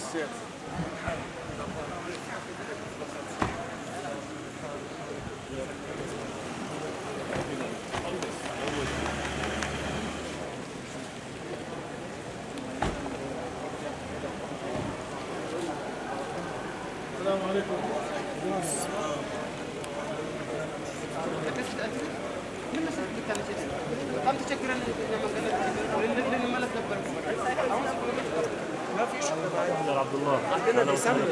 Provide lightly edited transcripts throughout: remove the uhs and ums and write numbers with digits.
السلام عليكم. ما فيش حدا عبد الله عندنا ديسمبر.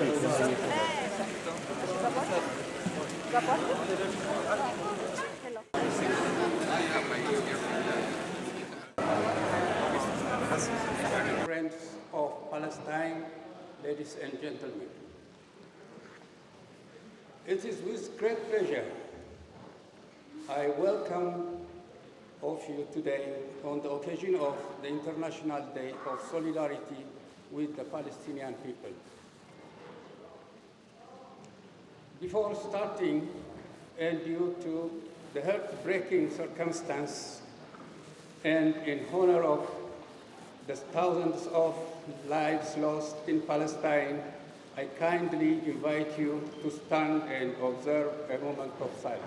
Friends of Palestine, ladies and gentlemen, it is with great pleasure I welcome all of you today on the occasion of the International Day of Solidarity with the Palestinian people. Before starting, and due to the heartbreaking circumstance and in honor of the thousands of lives lost in Palestine, I kindly invite you to stand and observe a moment of silence.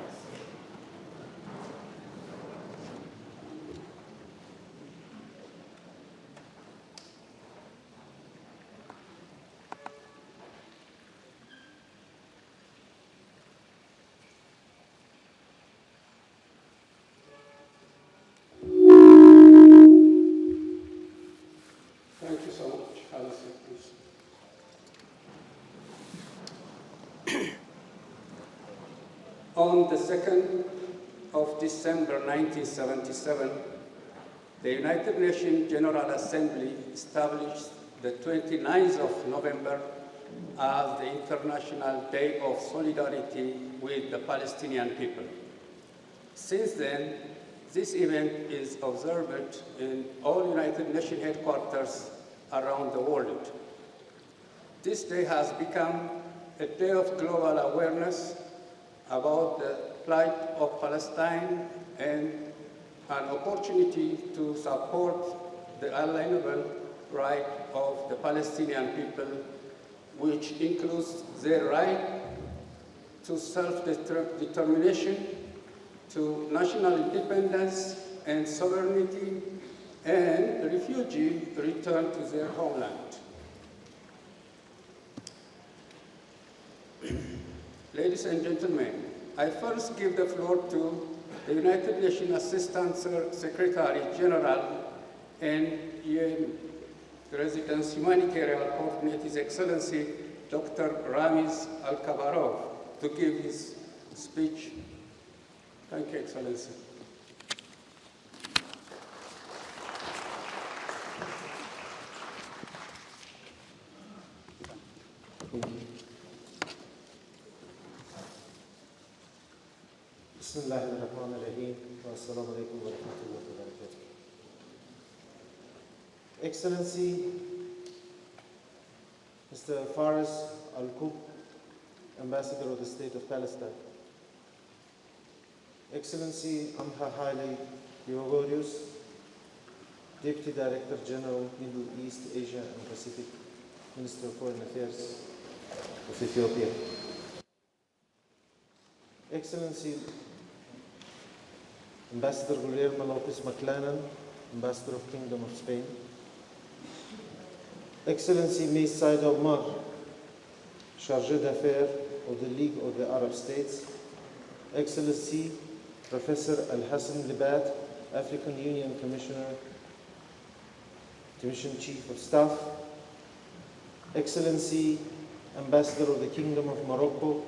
Thank you so much. Have a seat, please. On the 2nd of December 1977, the United Nations General Assembly established the 29th of November as the International Day of Solidarity with the Palestinian people. Since then, this event is observed in all United Nations headquarters around the world. This day has become a day of global awareness about the plight of Palestine and an opportunity to support the unalienable right of the Palestinian people, which includes their right to self-determination, to national independence and sovereignty, and refugee return to their homeland. Ladies and gentlemen, I first give the floor to the United Nations Assistant Secretary General and UN Residence Humanitarian Coordinator, His Excellency Dr. Ramiz Al-Kabarov, to give his speech. Thank you, Excellency. بسم الله الرحمن الرحيم والسلام عليكم ورحمة الله وبركاته. Excellency Mr. Faris Al-Kub, Ambassador of the State of Palestine. Excellency Amha Haile Georgios, Deputy Director General, Middle East, Asia and Pacific, Minister of Foreign Affairs of Ethiopia. Excellency Ambassador Guillermo Lopez McLennan, Ambassador of Kingdom of Spain. Excellency Ms. Said Omar, Chargé d'Affaires of the League of the Arab States. Excellency Professor Al-Hassan Libat, African Union Commission Chief of Staff. Excellency Ambassador of the Kingdom of Morocco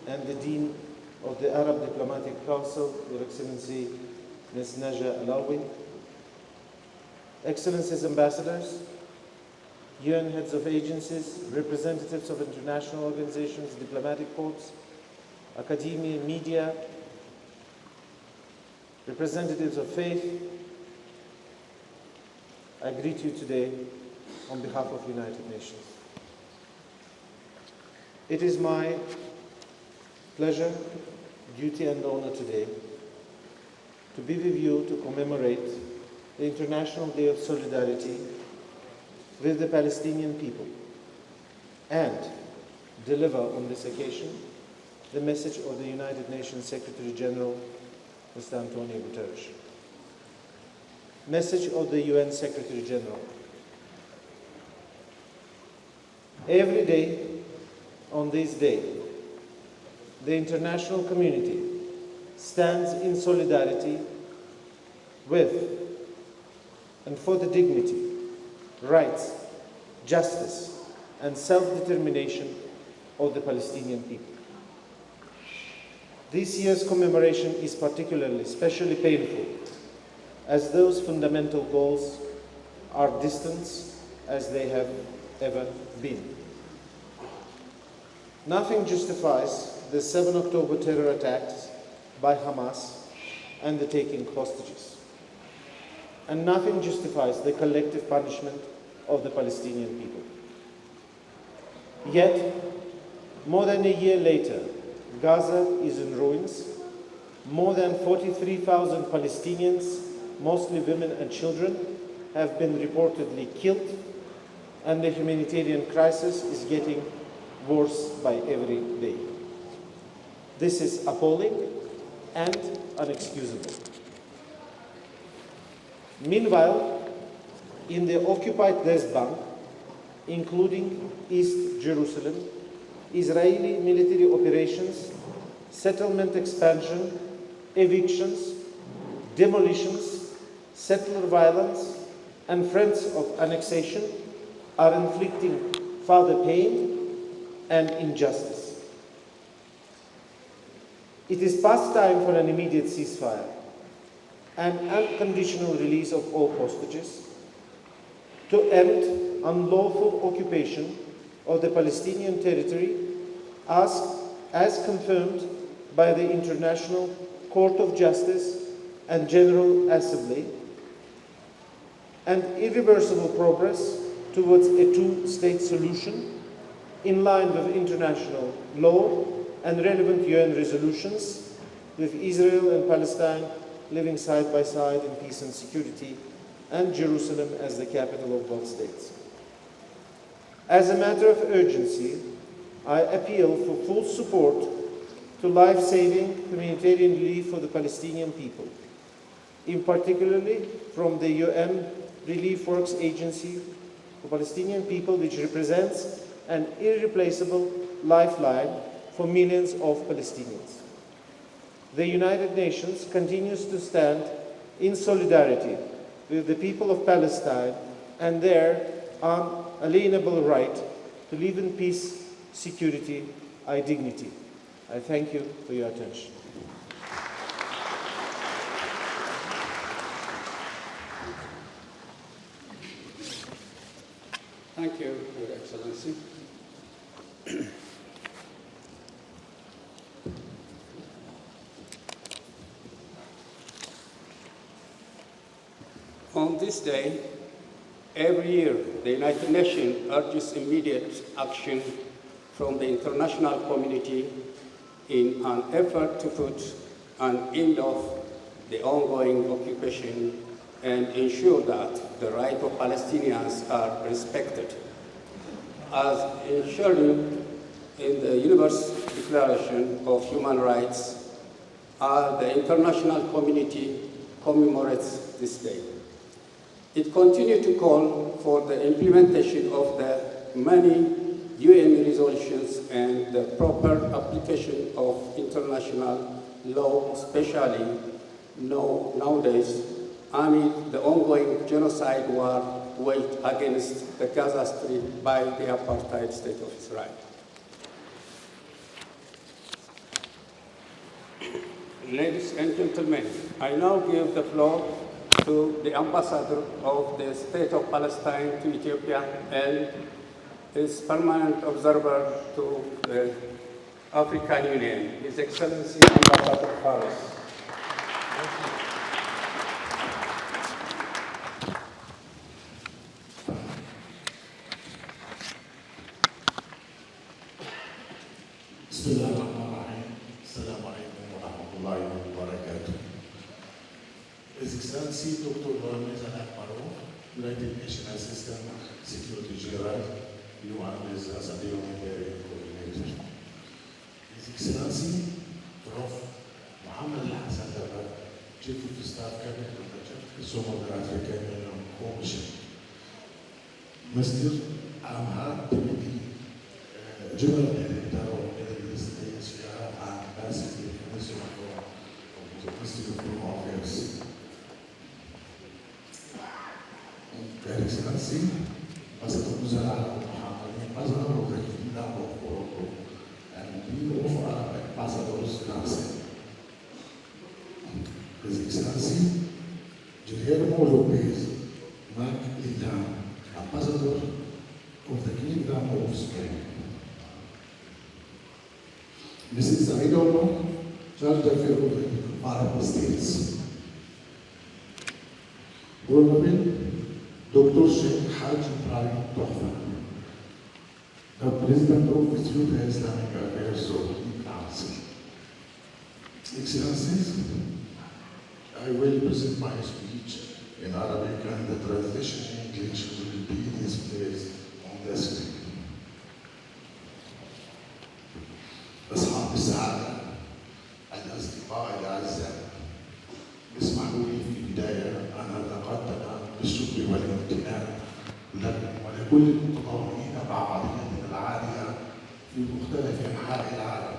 and the Dean of the Arab Diplomatic Council, Your Excellency Ms. Naja Alawi. Excellencies Ambassadors, UN heads of agencies, representatives of international organizations, diplomatic corps, academia, media, representatives of faith, I greet you today on behalf of the United Nations. It is my pleasure, duty and honor today to be with you to commemorate the International Day of Solidarity with the Palestinian people and deliver on this occasion the message of the United Nations Secretary General, Mr. Antonio Guterres. Message of the UN Secretary General. Every day on this day, the international community stands in solidarity with and for the dignity, rights, justice, and self-determination of the Palestinian people. This year's commemoration is particularly, especially painful, as those fundamental goals are distant as they have ever been. Nothing justifies the 7 October terror attacks by Hamas and the taking hostages. And nothing justifies the collective punishment of the Palestinian people. Yet, more than a year later, Gaza is in ruins. More than 43,000 Palestinians, mostly women and children, have been reportedly killed, and the humanitarian crisis is getting worse by every day. This is appalling and inexcusable. Meanwhile, in the occupied West Bank, including East Jerusalem, Israeli military operations, settlement expansion, evictions, demolitions, settler violence, and threats of annexation are inflicting further pain and injustice. It is past time for an immediate ceasefire and unconditional release of all hostages, to end unlawful occupation of the Palestinian territory as confirmed by the International Court of Justice and General Assembly, and irreversible progress towards a two-state solution in line with international law and relevant UN resolutions, with Israel and Palestine living side by side in peace and security, and Jerusalem as the capital of both states. As a matter of urgency, I appeal for full support to life-saving humanitarian relief for the Palestinian people, in particularly from the UN Relief Works Agency for Palestinian people, which represents an irreplaceable lifeline for millions of Palestinians. The United Nations continues to stand in solidarity with the people of Palestine and their unalienable right to live in peace, security, and dignity. I thank you for your attention. Thank you, Your Excellency. On this day, every year, the United Nations urges immediate action from the international community in an effort to put an end of the ongoing occupation and ensure that the rights of Palestinians are respected. As enshrined in the Universal Declaration of Human Rights, the international community commemorates this day. It continues to call for the implementation of the many UN resolutions and the proper application of international law, especially nowadays, amid the ongoing genocide war waged against the Gaza Strip by the apartheid state of Israel. Ladies and gentlemen, I now give the floor to the ambassador of the State of Palestine to Ethiopia and his permanent observer to the African Union, His Excellency Ambassador Faris. His Excellency Dr. Mohamed Al-Maruf, United Nations Assistant Secretary General, UN is as a humanitarian coordinator. His Excellency, Prof. Mohammed Hassan Laba, Chief of Staff Cabinet of the Southern African Union Commission. Mr. Amhar Timothy, General Director of Middle East Asia and Ambassador to the Commission of the Ministry of Foreign Affairs. Your Excellency, Ambassador Muzara Mohammed, Ambassador of the Kingdom of Morocco, and Bureau of Arab Ambassadors Council. His Excellency, Guillermo Lopez, Mark Litan, Ambassador of the Kingdom of Spain. Mrs. Saidona, Charge d'Affaires of the Arab States. Honorable Dr. Sheikh Haj Ibrahim Tohfa, the President of the Ethiopia Islamic Affairs Council. Excellencies, I will present my speech in Arabic and the translation in English will be displayed on the screen. أصحاب السعادة، الأصدقاء الأعزاء، اسمحوا لي في البداية أن أتقدم بالشكر والامتنان لكم ولكل المتضامنين مع قضيتنا العالية في مختلف أنحاء العالم،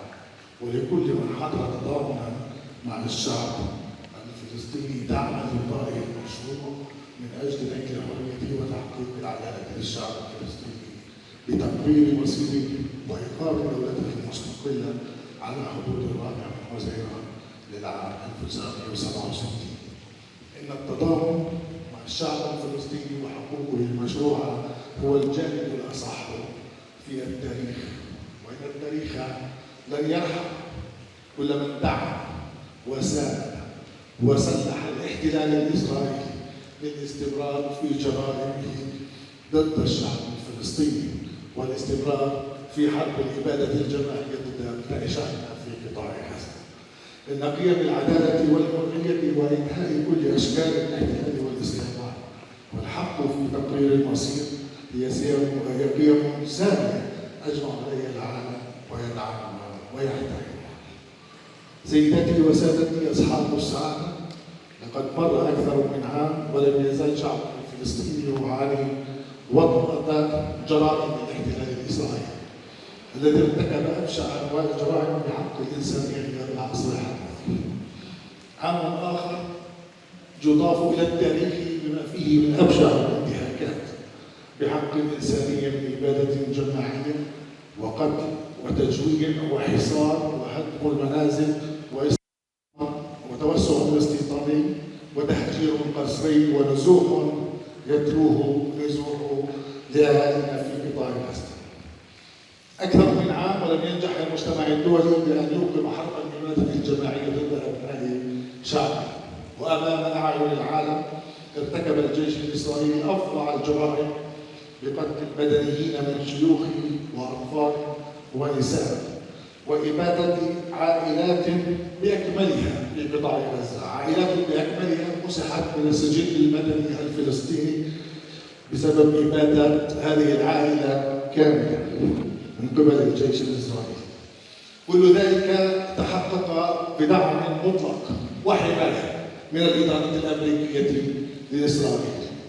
ولكل من حضر تضامنا مع الشعب الفلسطيني دعما للرأي المشروع من أجل نيل الحرية وتحقيق العدالة للشعب الفلسطيني بتقرير مصيره وإقامة دولته المستقلة على حدود 4 وزير للعام 1967. إن التضامن مع الشعب الفلسطيني وحقوقه المشروعة هو الجانب الأصح في التاريخ، وإن التاريخ لن يرحم كل من دعا وساند وسلح الاحتلال الإسرائيلي للاستمرار في جرائمه ضد الشعب الفلسطيني والاستمرار في حرب الإبادة الجماعية ضد أبناء شعبنا في قطاع غزة. إن قيم العدالة والحرية وإنهاء كل أشكال الاحتلال والاستعمار والحق في تقرير المصير هي قيم سامية أجمع عليها العالم ويدعمها ويحترمها. سيداتي وسادتي أصحاب السعادة، لقد مر أكثر من عام ولم يزال شعب الفلسطيني يعاني وطأة جرائم الاحتلال الإسرائيلي الذي ارتكب أبشع أنواع الجرائم بحق الإنسانية في العصر الحديث. عام آخر يضاف إلى التاريخ بما فيه من أبشع الانتهاكات بحق الإنسانية من إبادة جماعية وقتل وتجويع وحصار وهدم المنازل وتوسع الاستيطاني وتهجير قسري ونزوح يتلوه نزوح لأهالينا في قطاع غزة. أكثر من عام ولم ينجح المجتمع الدولي بأن يوقف حرب الإبادة الجماعية ضد أبناء شعبه، وأمام أعين العالم ارتكب الجيش الإسرائيلي أفظع الجرائم بقتل المدنيين من شيوخ وأطفال ونساء وإبادة عائلات بأكملها في قطاع غزة. عائلات بأكملها مسحت من السجل المدني الفلسطيني بسبب إبادة هذه العائلة كاملة من قبل الجيش الإسرائيلي. كل ذلك تحقق بدعم مطلق وحماية من الإدارة الأمريكية لإسرائيل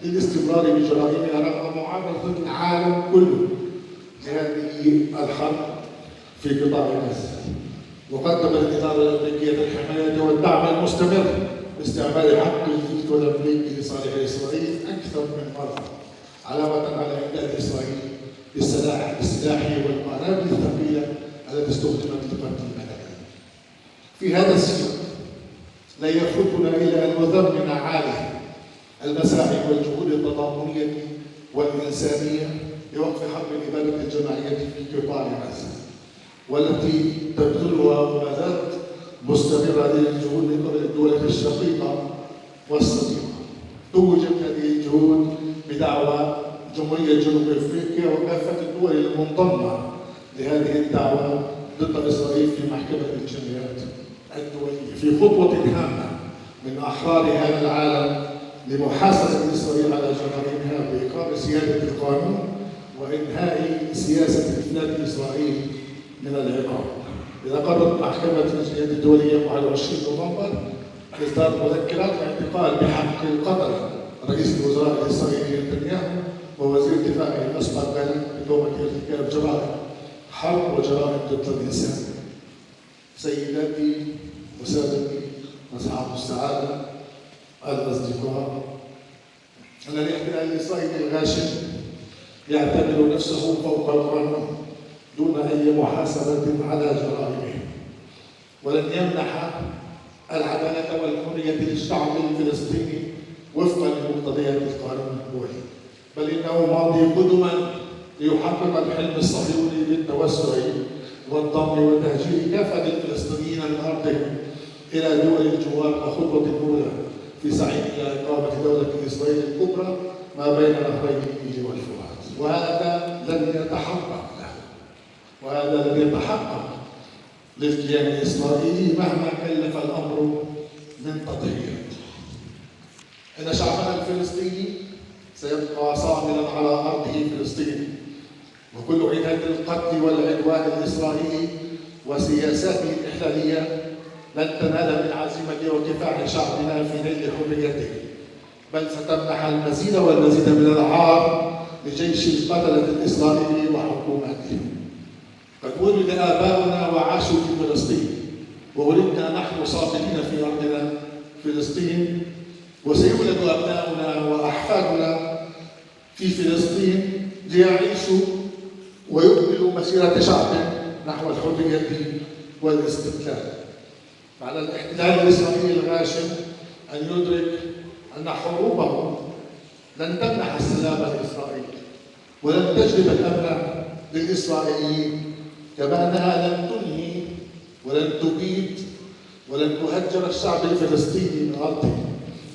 للاستمرار بجرائمها رغم معارضة العالم كله لهذه الحرب في قطاع غزة. وقدم الإدارة الأمريكية الحماية والدعم المستمر باستعمال حق الفيتو الأمريكي لصالح إسرائيل أكثر من مرة، علاوة على إمداد إسرائيل بالسلاح والقنابل الثقيلة التي استخدمت لقتل المدنيين. في هذا السياق لا يفوتنا إلا أن نثمن عاليا المساعي والجهود التضامنية والإنسانية لوقف حرب الإبادة الجماعية في قطاع غزة، والتي تبذلها وما زالت مستمرة للجهود من قبل الدول الشقيقة والصديقة. توجت هذه الجهود بدعوى جمهورية جنوب أفريقيا وكافة الدول المنضمة لهذه الدعوة ضد إسرائيل في محكمة الجنايات الدولية في خطوة هامة من أحرار هذا العالم لمحاسبة إسرائيل على جرائمها بإقامة سيادة القانون وإنهاء سياسة إفلات إسرائيل من العقاب. إذا قررت محكمة الجنايات الدولية 21 نوفمبر إصدار مذكرات الاعتقال بحق القتلة رئيس الوزراء الإسرائيلي نتنياهو ووزير دفاعه الأسبق بتهمة ارتكاب جرائم حرب وجرائم ضد الإنسان. سيداتي وسادتي أصحاب السعادة الأصدقاء، أن الاحتلال الإسرائيلي الغاشم يعتبر نفسه فوق القانون دون أي محاسبة على جرائمه، ولن يمنح العدالة والحرية للشعب الفلسطيني وفقا لمقتضيات القانون الدولي، بل إنه ماضي قدما ليحقق الحلم الصهيوني بالتوسع والضم وتهجير كافة الفلسطينيين من أرضهم إلى دول الجوار كخطوة أولى في سعي إلى إقامة دولة إسرائيل الكبرى ما بين نهري النيل والفرات. وهذا لن يتحقق له، وهذا لن يتحقق للكيان الإسرائيلي مهما كلف الأمر من تضحيات. إن شعبنا الفلسطيني سيبقى صاملا على أرضه فلسطين، وكل عناد القتل والعدوان الإسرائيلي وسياساته الإحلالية لن تنال من عزيمة وكفاح شعبنا في نيل حريته، بل ستمنح المزيد والمزيد من العار لجيش القتلة الإسرائيلي وحكوماته. قد ولد آباؤنا وعاشوا في فلسطين، وولدنا نحن صابرين في أرضنا فلسطين، وسيولد أبناؤنا وأحفادنا في فلسطين ليعيشوا ويكملوا مسيرة شعب نحو الحرية والاستقلال. على الاحتلال الإسرائيلي الغاشم أن يدرك أن حروبه لن تمنح السلام الإسرائيلي ولن تجلب الأمن للإسرائيليين، كما أنها لن تنهي ولن تبيد ولن تهجر الشعب الفلسطيني من أرضه،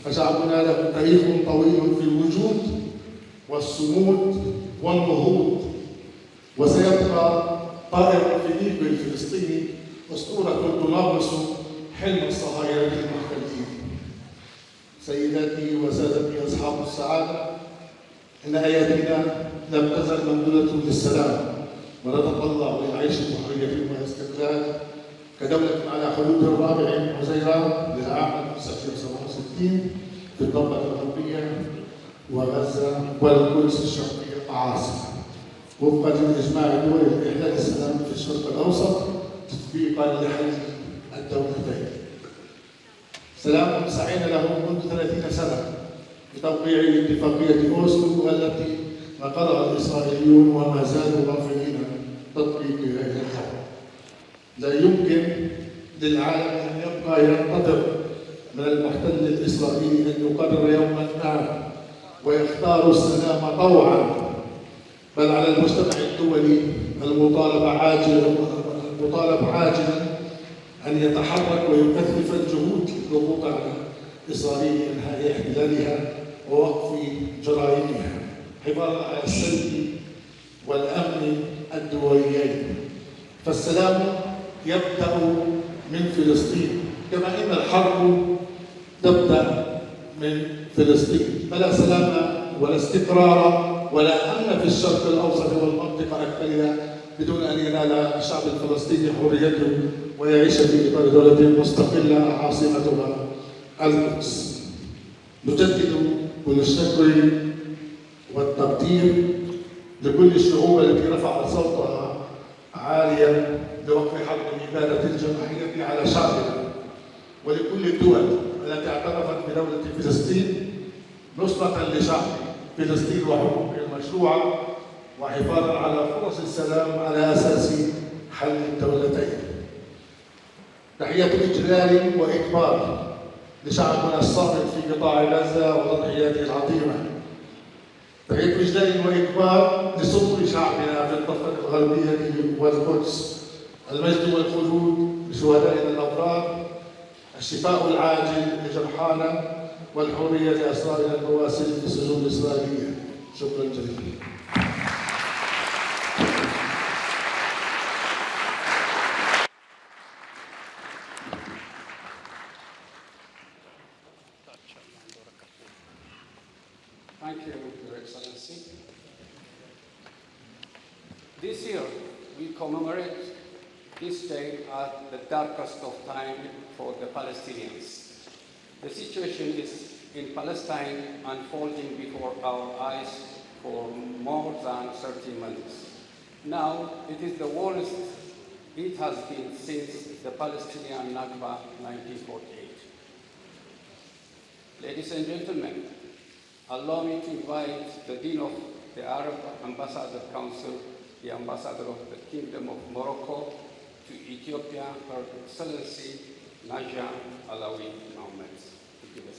فشعبنا له تاريخ طويل في الوجود والصمود والنهوض، وسيبقى طائر الفيليب الفلسطيني أسطورة تناقص حلم الصهاينة المحتلين. سيداتي وسادتي أصحاب السعادة، إن أيادينا لم تزل ممدودة للسلام، ونتطلع للعيش بحرية واستقلال كدولة على حدود الرابع من حزيران للعام 1967 في الضفة الغربية وغزة والقدس الشرقية عاصمة، وفقا للإجماع الدولي لإحلال السلام في الشرق الأوسط تطبيقا لحل الدولتين. سلام سعينا له منذ 30 سنة بتوقيع اتفاقية أوسلو التي نقضها الإسرائيليون وما زالوا غافلين تطبيقها إلى اليوم. لا يمكن للعالم أن يبقى ينتظر من المحتل الإسرائيلي أن يقرر يوما ما ويختار السلام طوعا، بل على المجتمع الدولي المطالب عاجلا أن يتحرك ويكثف الجهود للضغوط على إسرائيل لإنهاء احتلالها ووقف جرائمها حفاظا على السلم والأمن الدوليين. فالسلام يبدأ من فلسطين، كما إن الحرب تبدأ من فلسطين. فلا سلام ولا استقرار ولا أمن في الشرق الأوسط والمنطقة أكثرها بدون أن ينال الشعب الفلسطيني حريته ويعيش في إطار دولة مستقلة عاصمتها القدس. نجدد كل الشكر والتقدير لكل الشعوب التي رفعت صوتها عاليا لوقف حرب الإبادة الجماعية على شعبنا، ولكل الدول التي اعترفت بدولة فلسطين نصرة لشعب فلسطين وحقوقه المشروعة وحفاظا على فرص السلام على أساس حل الدولتين. تحية إجلال وإكبار لشعبنا الصامد في قطاع غزة وتضحياته العظيمة. تحية إجلال وإكبار لصمود شعبنا في الضفة الغربية والقدس. المجد والخلود لشهدائنا الأبرار، الشفاء العاجل لجرحانا، والحرية لأسرارنا البواسل في السجون الإسرائيلية. شكرا جزيلا. Thank you, Your Excellency. This year, we commemorate this day at the darkest of time for the Palestinians. The situation is in Palestine unfolding before our eyes for more than 30 months. Now, it is the worst it has been since the Palestinian Nakba 1948. Ladies and gentlemen, allow me to invite the Dean of the Arab Ambassador Council, the Ambassador of the Kingdom of Morocco, to Ethiopia, Her Excellency Naja Alawi Mohammed. To give us.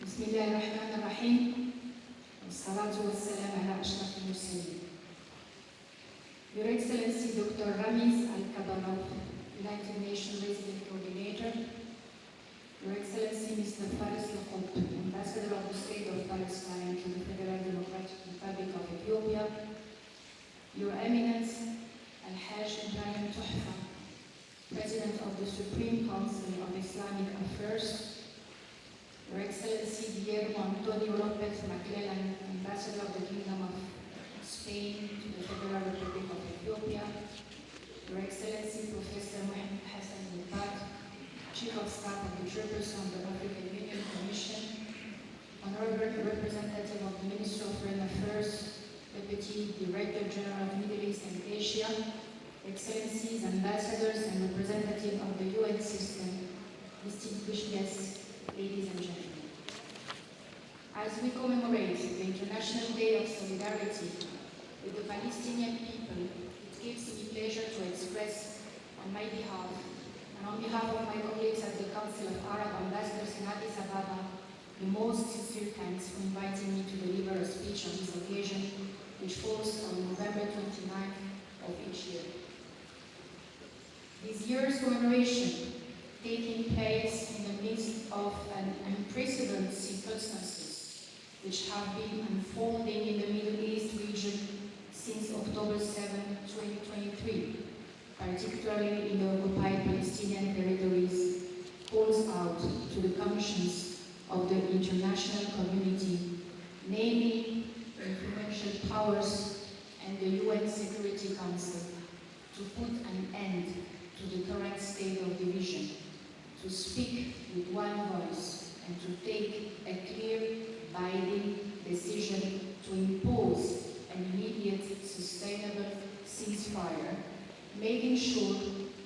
بسم الله الرحمن الرحيم والصلاة والسلام على أشرف المرسلين. Your Excellency Dr. Ramiz Al-Kabarov, United Nations Resident Coordinator, Your Excellency Mr. Faris Al-Qut, Ambassador of the State of Palestine to the Federal Democratic Republic of Ethiopia, Your Eminence Al-Hajj Ibrahim Tuhfa, President of the Supreme Council of Islamic Affairs, Your Excellency Guillermo Antonio Lopez Maclellan, Ambassador of the Kingdom of Spain to the Federal Republic of Ethiopia, Your Excellency Professor Mohamed Hassan Al-Fat, Chief of Staff of the Chairperson of the African Union Commission, Honorable Representative of the Ministry of Foreign Affairs, Deputy Director General of Middle East and Asia, Excellencies, Ambassadors, and representatives of the UN system, distinguished guests, ladies and gentlemen. As we commemorate the International Day of Solidarity with the Palestinian people, it gives me pleasure to express on my behalf and on behalf of my colleagues at the Council of Arab Ambassadors in Addis Ababa, the most sincere thanks for inviting me to deliver a speech on this occasion, which falls on November 29th of each year. This year's commemoration taking place in the midst of an unprecedented circumstances which have been unfolding in the Middle East region since October 7, 2023, particularly in the occupied Palestinian territories, calls out to the conscience of the international community, namely influential powers and the UN Security Council, to put an end to the current state of division, to speak with one voice and to take a clear, binding decision to impose an immediate, sustainable ceasefire, making sure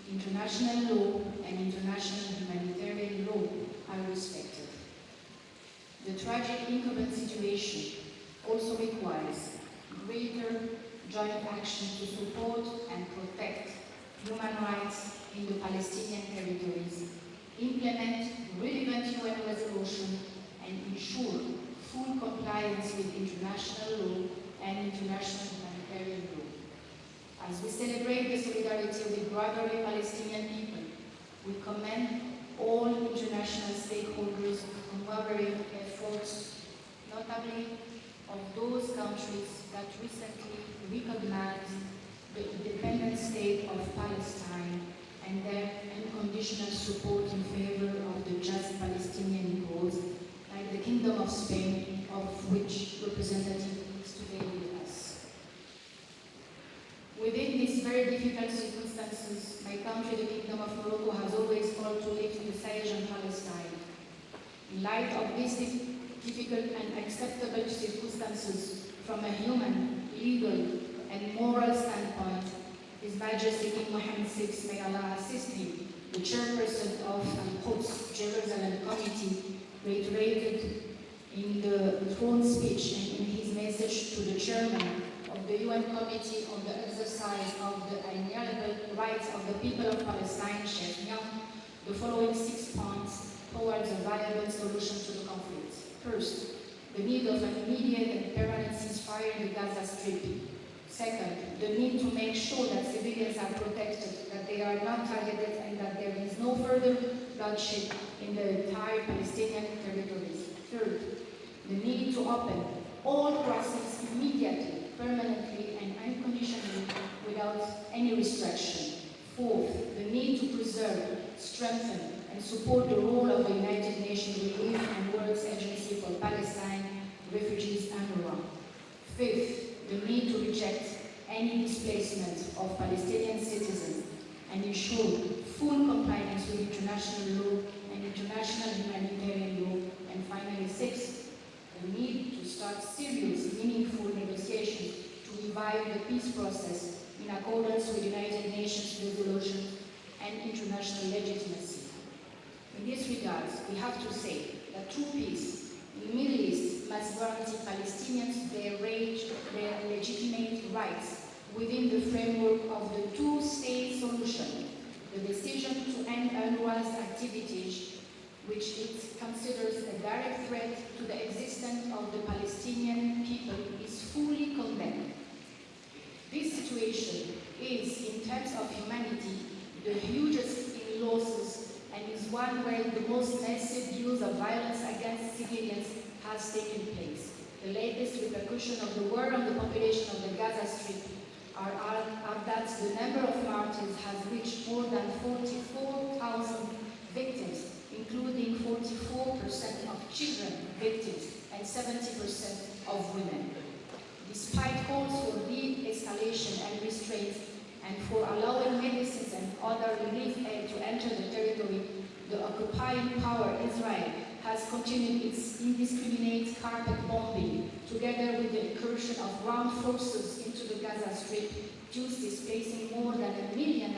international law and international humanitarian law are respected. The tragic incumbent situation also requires greater joint action to support and protect human rights in the Palestinian territories, implement relevant UN resolution, and ensure full compliance with international law and international humanitarian law. As we celebrate the solidarity with brotherly Palestinian people, we commend all international stakeholders on unwavering efforts, notably of those countries that recently recognized the independent state of Palestine and their unconditional support in favor of the just Palestinian cause, like the Kingdom of Spain, of which representative is today with us. Within these very difficult circumstances, my country, the Kingdom of Morocco, has always called to live the siege on Palestine. In light of these difficult and acceptable circumstances, from a human, legal, and moral standpoint, His Majesty King Mohammed VI, may Allah assist him, the chairperson of Al-Quds Jerusalem Committee, reiterated in the throne speech and in his message to the chairman of the UN Committee on the Exercise of the Inalienable Rights of the People of Palestine, Sheikh Young, the following 6 points towards a viable solution to the conflict. First, the need of an immediate and permanent ceasefire in the Gaza Strip. Second, the need to make sure that civilians are protected, that they are not targeted, and that there is no further bloodshed in the entire Palestinian territory. Third, the need to open all crossings immediately, permanently, and unconditionally without any restriction. Fourth, the need to preserve, strengthen, and support the role of the United Nations Relief and World Agency for Palestine Refugees, UNRWA. Fifth, the need to reject any displacement of Palestinian citizens and ensure full compliance with international law and international humanitarian law. And finally, sixth, the need to start serious, meaningful negotiations to revive the peace process in accordance with United Nations resolutions and international legitimacy. In this regard, we have to say that true peace in the Middle East must guarantee Palestinians their legitimate rights within the framework of the two-state solution. The decision to end UNRWA's activities, which it considers a direct threat to the existence of the Palestinian people, is fully condemned. This situation is, in terms of humanity, the hugest in losses and is one where the most massive use of violence against civilians has taken place. The latest repercussion of the war on the population of the Gaza Strip are that the number of martyrs has reached more than 44,000 victims, including 44% of children victims and 70% of women. Despite calls for de-escalation and restraint and for allowing medicines and other relief aid to enter the territory, the occupying power, Israel, has continued its indiscriminate carpet bombing, together with the incursion of ground forces into the Gaza Strip, displacing more than 1.5 million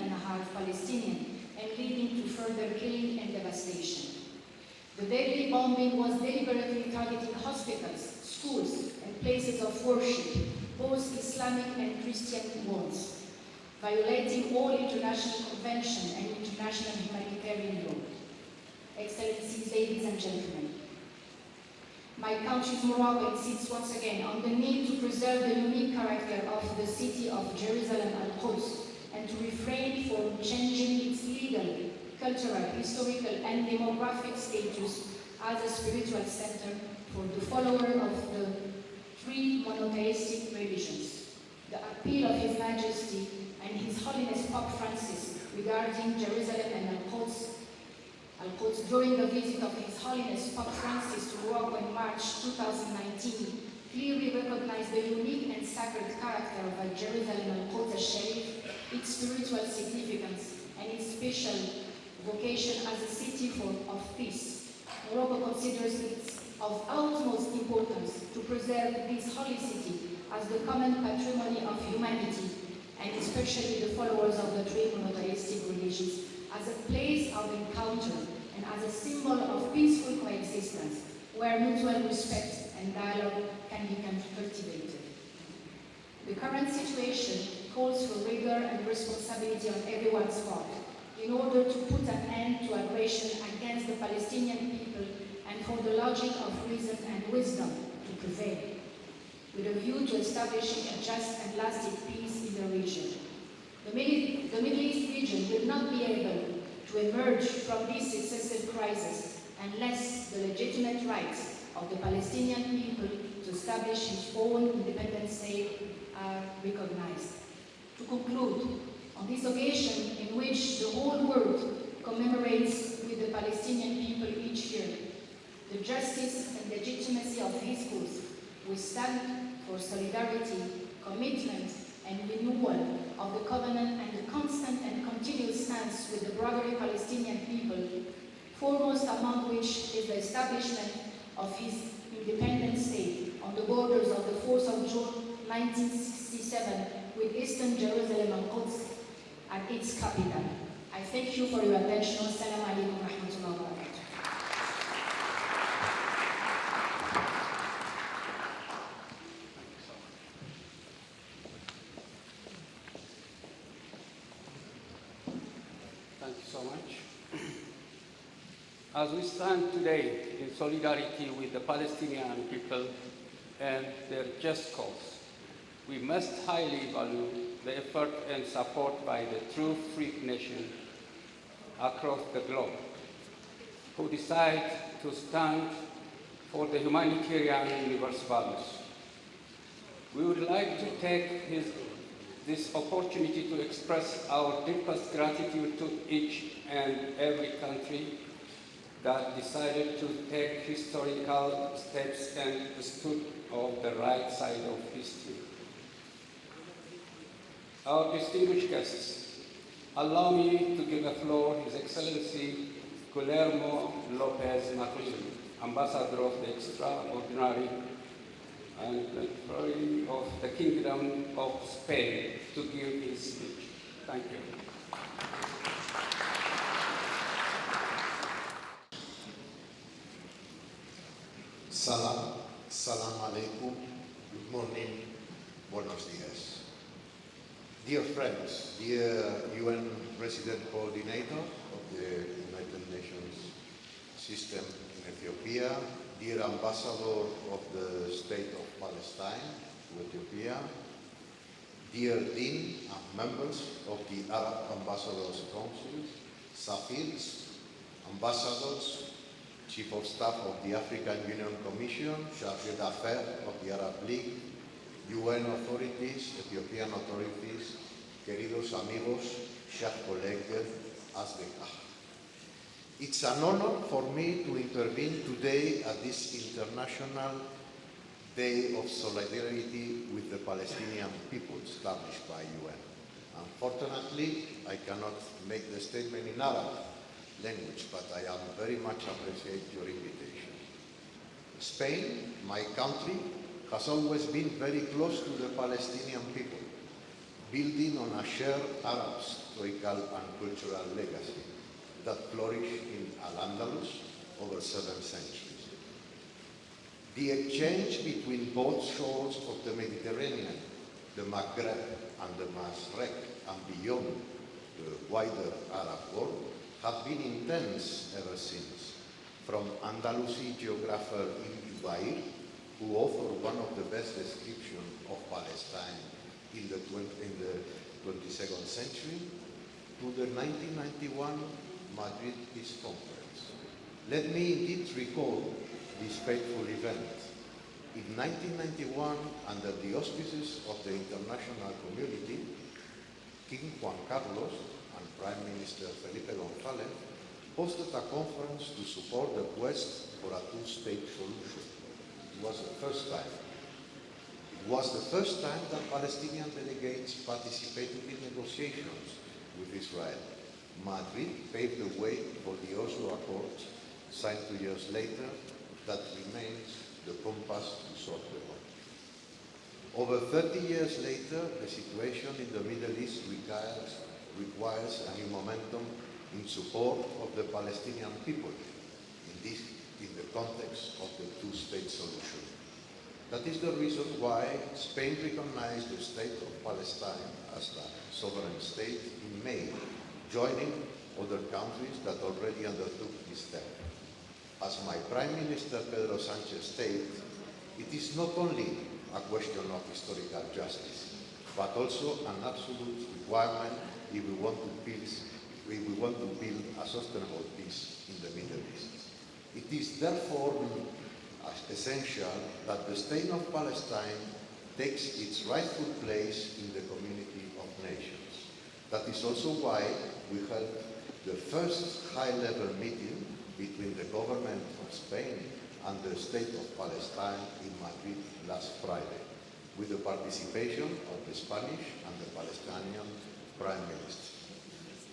Palestinians and leading to further killing and devastation. The deadly bombing was deliberately targeting hospitals, schools, and places of worship, both Islamic and Christian ones, violating all international convention and international humanitarian law. Excellencies, ladies and gentlemen, my country's Morocco insists once again on the need to preserve the unique character of the city of Jerusalem al-Quds and to refrain from changing its legal, cultural, historical, and demographic status as a spiritual center for the follower of the three monotheistic religions. The appeal of His Majesty and His Holiness Pope Francis regarding Jerusalem and Al-Quds during the visit of His Holiness Pope Francis to Morocco in March 2019 clearly recognized the unique and sacred character of Jerusalem Al-Quds al-Sharif, its spiritual significance, and its special vocation as a city of peace. Morocco considers it of utmost importance to preserve this holy city as the common patrimony of humanity, and especially the followers of the three monotheistic religions, as a place of encounter and as a symbol of peaceful coexistence, where mutual respect and dialogue can be cultivated. The current situation calls for rigor and responsibility on everyone's part in order to put an end to aggression against the Palestinian people and for the logic of reason and wisdom to prevail, with a view to establishing a just and lasting peace in the region. The Middle East region will not be able to emerge from this successive crisis unless the legitimate rights of the Palestinian people to establish its own independent state are recognized. To conclude, on this occasion in which the whole world commemorates with the Palestinian people each year the justice and legitimacy of his cause, we stand for solidarity, commitment, and renewal of the covenant and the constant and continuous stance with the brotherly Palestinian people, foremost among which is the establishment of his independent state on the borders of the 4th of June 1967 with Eastern Jerusalem and Quds at its capital. I thank you for your attention. Assalamu alaikum wa rahmatullahi wa barakatuh. Thank you so much. As we stand today in solidarity with the Palestinian people and their just cause, we must highly value the effort and support by the true free nation across the globe who decide to stand for the humanitarian universe values. We would like to take this opportunity to express our deepest gratitude to each and every country that decided to take historical steps and stood on the right side of history. Our distinguished guests, allow me to give the floor His Excellency Guillermo Lopez Martin, Ambassador of the Extraordinary and Plenary of the Kingdom of Spain, to give his speech. Thank you. Salam alaikum, good morning, buenos dias. Dear friends, dear UN Resident Coordinator of the United Nations system in Ethiopia, dear Ambassador of the State of Palestine to Ethiopia, dear Dean and members of the Arab Ambassadors Council, Safirs, Ambassadors, Chief of Staff of the African Union Commission, Chargé d'Affaires of the Arab League, UN authorities, Ethiopian authorities, queridos amigos, chers collègues, Azbekah. It's an honor for me to intervene today at this International Day of Solidarity with the Palestinian people established by UN. Unfortunately, I cannot make the statement in Arab language, but I am very much appreciate your invitation. Spain, my country, has always been very close to the Palestinian people, building on a shared Arab historical and cultural legacy that flourished in Al-Andalus over 7 centuries. The exchange between both shores of the Mediterranean, the Maghreb and the Masrek, and beyond the wider Arab world, have been intense ever since. From Andalusi geographer Ibn Bair, who authored one of the best descriptions of Palestine in the 22nd century, to the 1991 Madrid Peace Conference. Let me indeed recall this fateful event. In 1991, under the auspices of the international community, King Juan Carlos and Prime Minister Felipe González hosted a conference to support the quest for a two-state solution. It was the first time. It was the first time that Palestinian delegates participated in negotiations with Israel. Madrid paved the way for the Oslo Accords, signed 2 years later, that remains the compass to solve the war. Over 30 years later, the situation in the Middle East requires a new momentum in support of the Palestinian people in the context of the two-state solution. That is the reason why Spain recognized the state of Palestine as a sovereign state in May, joining other countries that already undertook this step. As my Prime Minister Pedro Sánchez stated, it is not only a question of historical justice, but also an absolute requirement if we want to build a sustainable peace in the Middle East. It is therefore essential that the state of Palestine takes its rightful place in the community of nations. That is also why we held the first high-level meeting between the government of Spain and the state of Palestine in Madrid last Friday, with the participation of the Spanish and the Palestinian Prime Minister.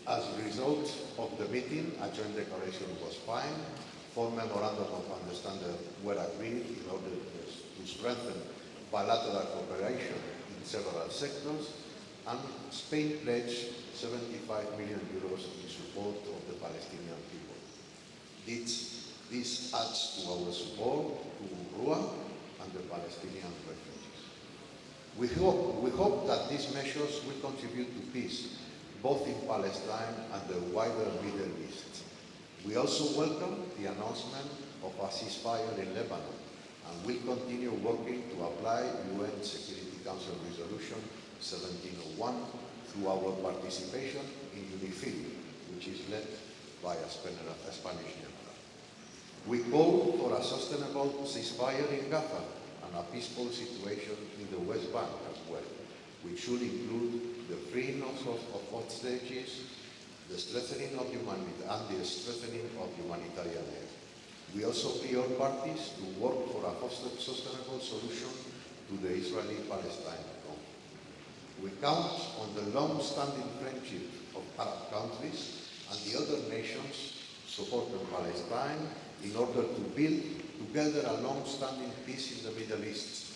As a result of the meeting, a joint declaration was signed, 4 memorandums of understanding were agreed in order to strengthen bilateral cooperation in several sectors, and Spain pledged 75 million euros in support of the Palestinian people. This adds to our support to UNRWA and the Palestinian refugees. We hope that these measures will contribute to peace, both in Palestine and the wider Middle East. We also welcome the announcement of a ceasefire in Lebanon, and will continue working to apply UN Security Council Resolution 1701 through our participation in UNIFIL, which is led by a Spanish general. We call for a sustainable ceasefire in Gaza and a peaceful situation in the West Bank as well, which should include the freeing of hostages, the strengthening of humanitarian aid. We also plea on parties to work for a sustainable solution to the Israeli-Palestine conflict. We count on the long-standing friendship of Arab countries and the other nations supporting Palestine in order to build together a long-standing peace in the Middle East.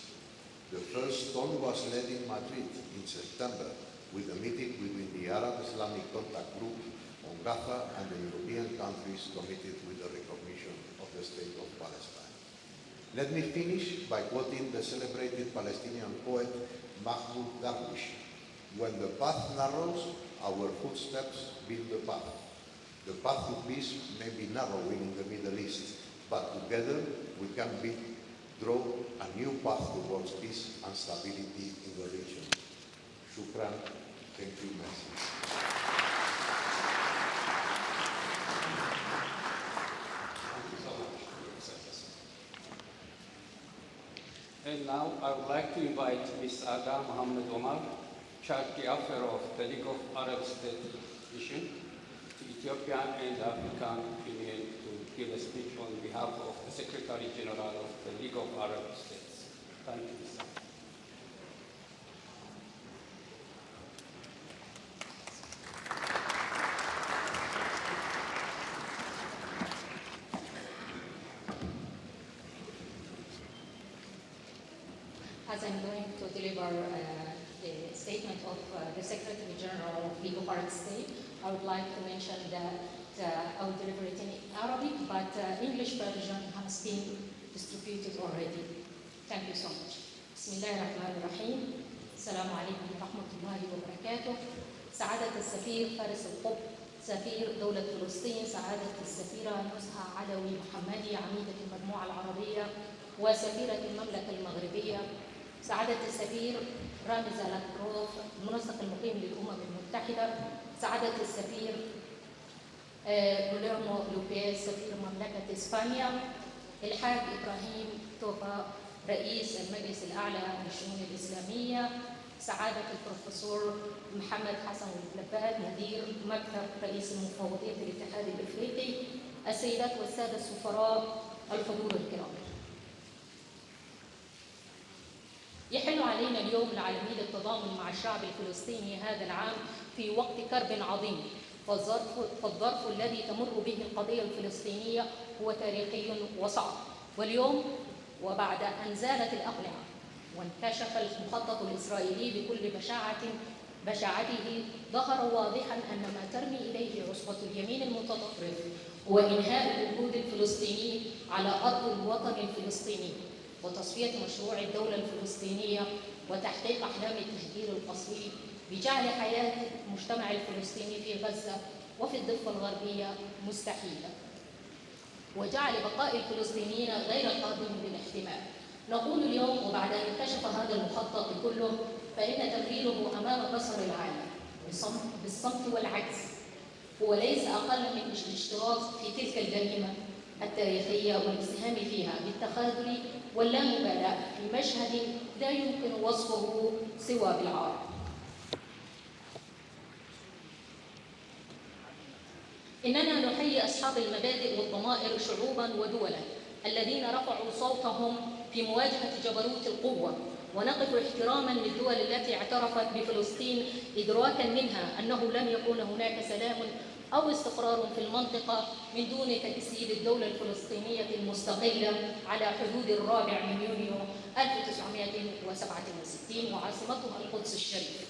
The first stone was laid in Madrid in September with a meeting between the Arab Islamic Contact Group on Gaza and the European countries committed with the recognition of the State of Palestine. Let me finish by quoting the celebrated Palestinian poet Mahmoud Darwish: "When the path narrows, our footsteps build the path. The path to peace may be narrowing in the Middle East, but together we can draw a new path towards peace and stability in the region." Shukran. Thank you, merci. And now I would like to invite Ms. Ada Mohammed Omar, Charge Affair of the League of Arab States Mission, to Ethiopia and African Union to give a speech on behalf of the Secretary General of the League of Arab States. Thank you, Mr. As I'm going to deliver the statement of the Secretary General of League of Arab States, I would like to mention that I will deliver it in Arabic, but English version has been distributed already. Thank you so much. بسم الله الرحمن الرحيم. السلام عليكم ورحمة الله وبركاته. سعادة السفير فارس القطب، سفير دولة فلسطين، سعادة السفيرة نزهة علوي محمدي، عميدة المجموعة العربية وسفيرة المملكة المغربية، سعادة السفير رامز لاكروف المنسق المقيم للأمم المتحدة، سعادة السفير غوليرمو لوبيز سفير مملكة إسبانيا، الحاج إبراهيم توفا رئيس المجلس الأعلى للشؤون الإسلامية، سعادة البروفيسور محمد حسن والملفات مدير مكتب رئيس المفوضية في الاتحاد الإفريقي، السيدات والسادة السفراء، الحضور الكرام. يحل علينا اليوم العالمي للتضامن مع الشعب الفلسطيني هذا العام في وقت كرب عظيم، فالظرف الذي تمر به القضية الفلسطينية هو تاريخي وصعب. واليوم وبعد أن زالت الأقنعة وانكشف المخطط الإسرائيلي بكل بشاعته، ظهر واضحا أن ما ترمي إليه عصبة اليمين المتطرف هو إنهاء الوجود الفلسطيني على أرض الوطن الفلسطيني وتصفية مشروع الدولة الفلسطينية وتحقيق أحلام التهجير القسري بجعل حياة المجتمع الفلسطيني في غزة وفي الضفة الغربية مستحيلة، وجعل بقاء الفلسطينيين غير قابل للاحتمال. نقول اليوم وبعد أن انكشف هذا المخطط كله فإن تمريره أمام بصر العالم بالصمت والعجز هو ليس أقل من الاشتراك في تلك الجريمة التاريخية والاسهام فيها بالتخاذل واللامبالاة في مشهد لا يمكن وصفه سوى بالعار. إننا نحيي أصحاب المبادئ والضمائر شعوباً ودولاً الذين رفعوا صوتهم في مواجهة جبروت القوة، ونقف احتراماً للدول التي اعترفت بفلسطين إدراكاً منها أنه لن يكون هناك سلام أو استقرار في المنطقة من دون تجسيد الدولة الفلسطينية المستقلة على حدود 4 يونيو 1967 وعاصمتها القدس الشريف.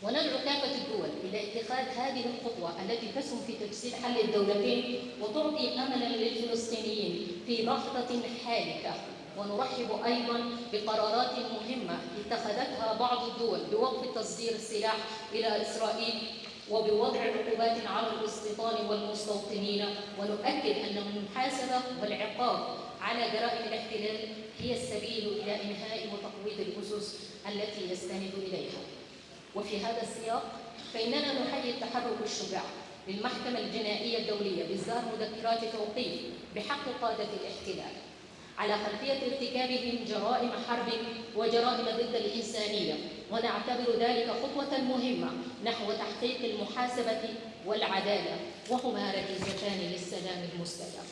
وندعو كافة الدول إلى اتخاذ هذه الخطوة التي تسهم في تجسيد حل الدولتين وتعطي أملاً للفلسطينيين في لحظة حالكة. ونرحب أيضاً بقرارات مهمة اتخذتها بعض الدول بوقف تصدير السلاح إلى إسرائيل وبوضع عقوبات على الاستيطان والمستوطنين، ونؤكد أن المحاسبة والعقاب على جرائم الاحتلال هي السبيل إلى إنهاء وتقويض الأسس التي يستند إليها. وفي هذا السياق فإننا نحيي التحرك الشجاع للمحكمة الجنائية الدولية بإصدار مذكرات توقيف بحق قادة الاحتلال على خلفية ارتكابهم جرائم حرب وجرائم ضد الإنسانية، ونعتبر ذلك خطوة مهمة نحو تحقيق المحاسبة والعدالة، وهما ركيزتان للسلام المستدام.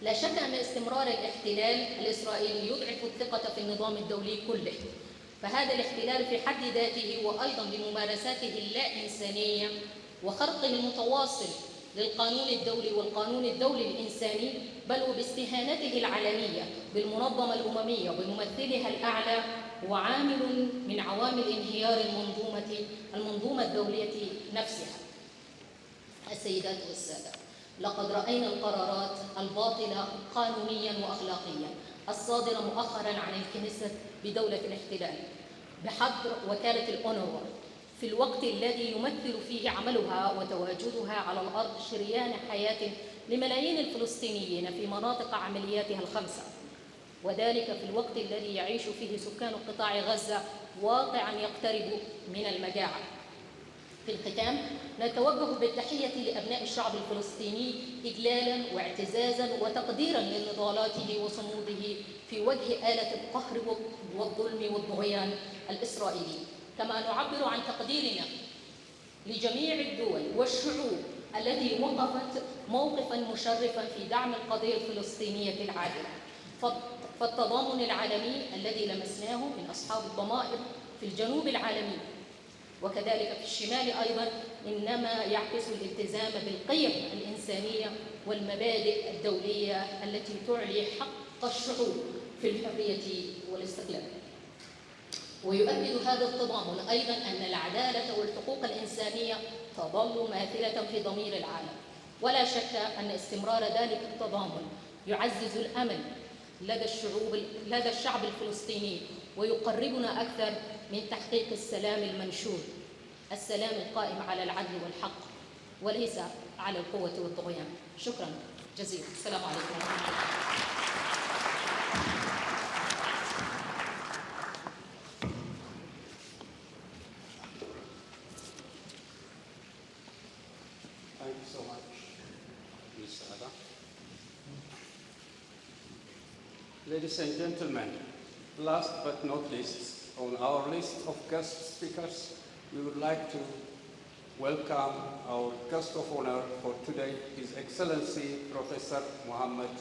لا شك أن استمرار الاحتلال الإسرائيلي يضعف الثقة في النظام الدولي كله، فهذا الاحتلال في حد ذاته وأيضا بممارساته اللا إنسانية وخرقه المتواصل للقانون الدولي والقانون الدولي الإنساني، بل وباستهانته العلنية بالمنظمة الأممية وبممثلها الأعلى، هو عامل من عوامل انهيار المنظومة الدولية نفسها. السيدات والسادة، لقد رأينا القرارات الباطلة قانونيا وأخلاقيا الصادرة مؤخرا عن الكنيسة بدولة الاحتلال بحظر وكالة الأونروا في الوقت الذي يمثل فيه عملها وتواجدها على الأرض شريان حياة لملايين الفلسطينيين في مناطق عملياتها الخمسة، وذلك في الوقت الذي يعيش فيه سكان قطاع غزة واقعا يقترب من المجاعة. في الختام، نتوجه بالتحية لأبناء الشعب الفلسطيني إجلالا واعتزازا وتقديرا لنضالاته وصموده في وجه آلة القهر والظلم والطغيان الإسرائيلي، كما نعبر عن تقديرنا لجميع الدول والشعوب التي وقفت موقفا مشرفا في دعم القضية الفلسطينية العادلة. فالتضامن العالمي الذي لمسناه من أصحاب الضمائر في الجنوب العالمي وكذلك في الشمال أيضا إنما يعكس الالتزام بالقيم الإنسانية والمبادئ الدولية التي تعلي حق الشعوب في الحرية والاستقلال. ويؤكد هذا التضامن أيضا أن العدالة والحقوق الإنسانية تظل ماثلة في ضمير العالم، ولا شك أن استمرار ذلك التضامن يعزز الأمل لدى الشعب الفلسطيني ويقربنا أكثر من تحقيق السلام المنشود، السلام القائم على العدل والحق وليس على القوة والطغيان. شكرا جزيلا. السلام عليكم ورحمة الله. Thank you so much, Ms. Ada. Ladies and gentlemen, last but not least, on our list of guest speakers, we would like to welcome our guest of honor for today, His Excellency Professor Mohammed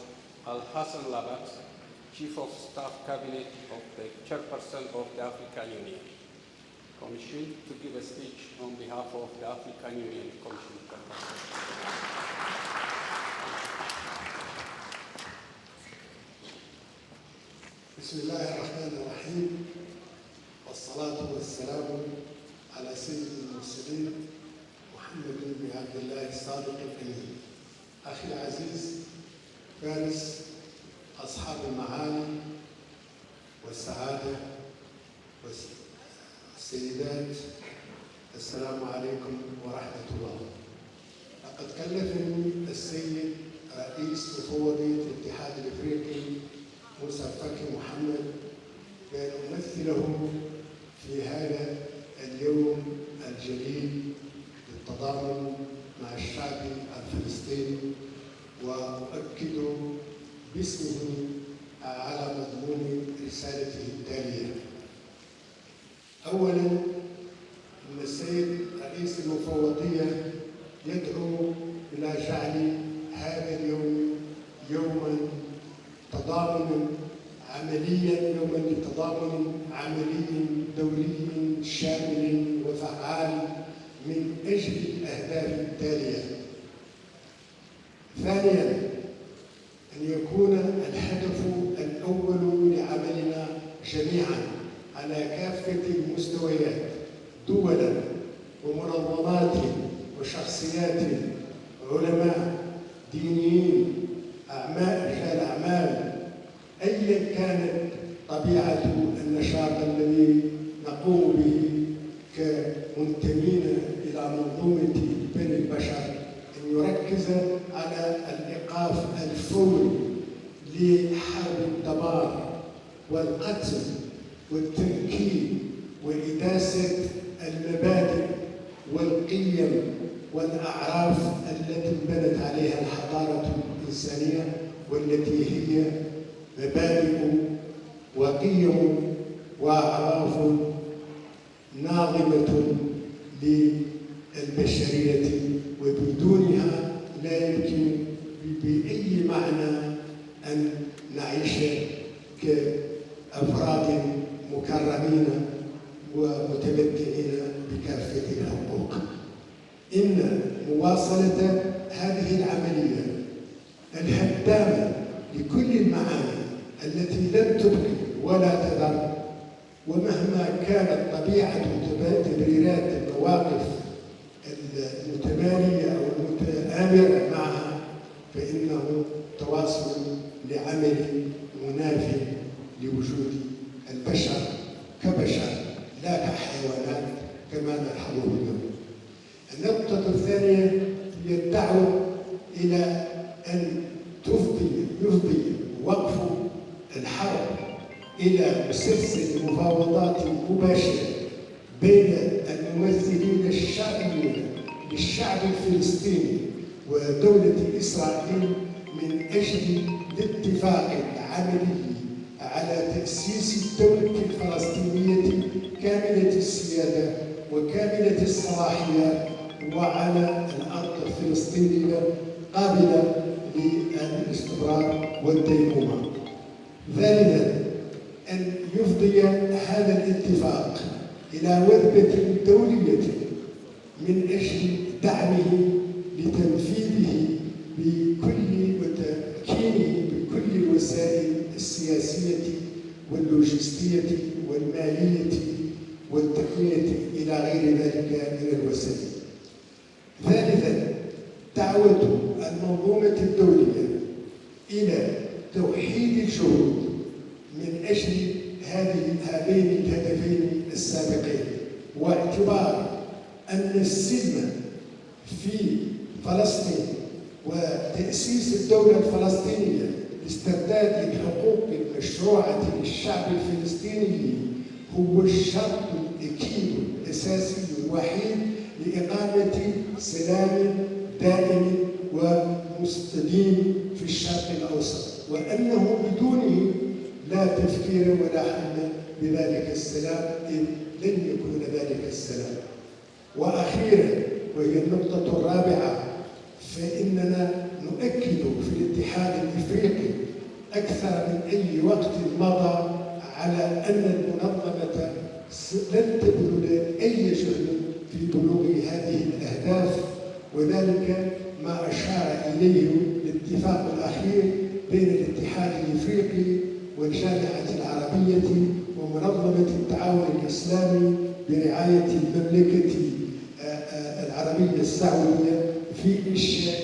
Al-Hassan Labat, Chief of Staff Cabinet of the Chairperson of the African Union, commissioned to give a speech on behalf of the African Union Commission. بسم الله الرحمن الرحيم، والصلاة والسلام على سيد المرسلين محمد بن عبد الله الصادق الأمين. أخي العزيز فارس، أصحاب المعالي والسعادة والسيدات، السلام عليكم ورحمة الله. لقد كلفني السيد رئيس مفوضية الاتحاد الأفريقي موسى فكي محمد بأن أمثله في هذا اليوم الجليل للتضامن مع الشعب الفلسطيني، وأؤكد باسمه على مضمون رسالته التالية. أولاً، أن السيد رئيس المفوضية يدعو إلى جعل هذا اليوم يوماً تضامن عمليا، يوما لتضامن عملي دولي شامل وفعال من أجل الأهداف التالية. ثانيا، أن يكون الهدف الأول لعملنا جميعا على كافة المستويات، دولا ومنظمات وشخصيات، علماء، دينيين، رجال أعمال، أيا كانت طبيعة النشاط الذي نقوم به كمنتمين إلى منظومة بني البشر، أن يركز على الإيقاف الفوري لحرب الدمار والقتل والتنكيل وإداسة المبادئ والقيم والأعراف التي انبنت عليها الحضارة الإنسانية، والتي هي مبادئ وقيم وأعراف ناظمة للبشرية، وبدونها لا يمكن بأي معنى أن نعيش كأفراد مكرمين ومتمتعين بكافة الحقوق. إن مواصلة هذه العملية الهدامة لكل المعاني التي لم تبقي ولا تذر، ومهما كانت طبيعة تبريرات المواقف المتمالية أو المتآمرة معها، فإنه تواصل لعمل مناف لوجود البشر كبشر لا كحيوانات كما نلحظه اليوم. النقطة الثانية هي الدعوة إلى أن يفضي وقف الحرب إلى مسلسل مفاوضات مباشرة بين الممثلين الشرعيين للشعب الفلسطيني ودولة إسرائيل من أجل الاتفاق العملي على تأسيس الدولة الفلسطينية كاملة السيادة وكاملة الصلاحيات وعلى الأرض الفلسطينية قابلة للاستقرار والديمومة. ثالثا، أن يفضي هذا الاتفاق إلى وثبة دولية من أجل دعمه لتنفيذه بكل وتمكينه بكل الوسائل السياسية واللوجستية والمالية والتقنية إلى غير ذلك من الوسائل. ثالثا، دعوة المنظومة الدولية إلى توحيد الجهود من أجل هذين الهدفين السابقين، واعتبار أن السلم في فلسطين وتأسيس الدولة الفلسطينية لاسترداد الحقوق المشروعة للشعب الفلسطيني هو الشرط الأكيد الأساسي الوحيد لإقامة سلام دائم ومستديم في الشرق الأوسط، وأنه بدونه لا تفكير ولا حل بذلك السلام، إذ لن يكون ذلك السلام. وأخيرا، وهي النقطة الرابعة، فإننا نؤكد في الاتحاد الإفريقي أكثر من أي وقت مضى على أن المنظمة لن تبذل أي جهد في بلوغ هذه الأهداف، وذلك ما أشار إليه الاتفاق الأخير بين الاتحاد الإفريقي والجامعة العربية ومنظمة التعاون الإسلامي برعاية المملكة العربية السعودية في إنشاء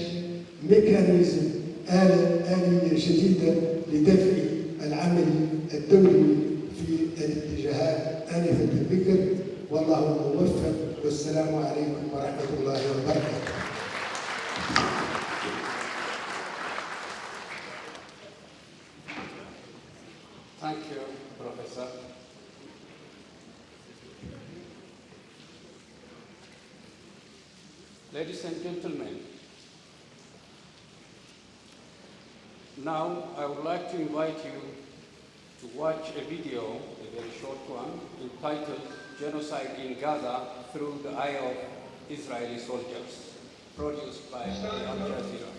ميكانيزم آلية جديدة لدفع العمل الدولي في الاتجاهات آنفة الذكر. والله موفق، والسلام عليكم ورحمة الله وبركاته. Thank you, Professor. Ladies and gentlemen, now I would like to invite you to watch a video, a very short one, entitled Genocide in Gaza Through the Eye of Israeli Soldiers, produced by Al Jazeera.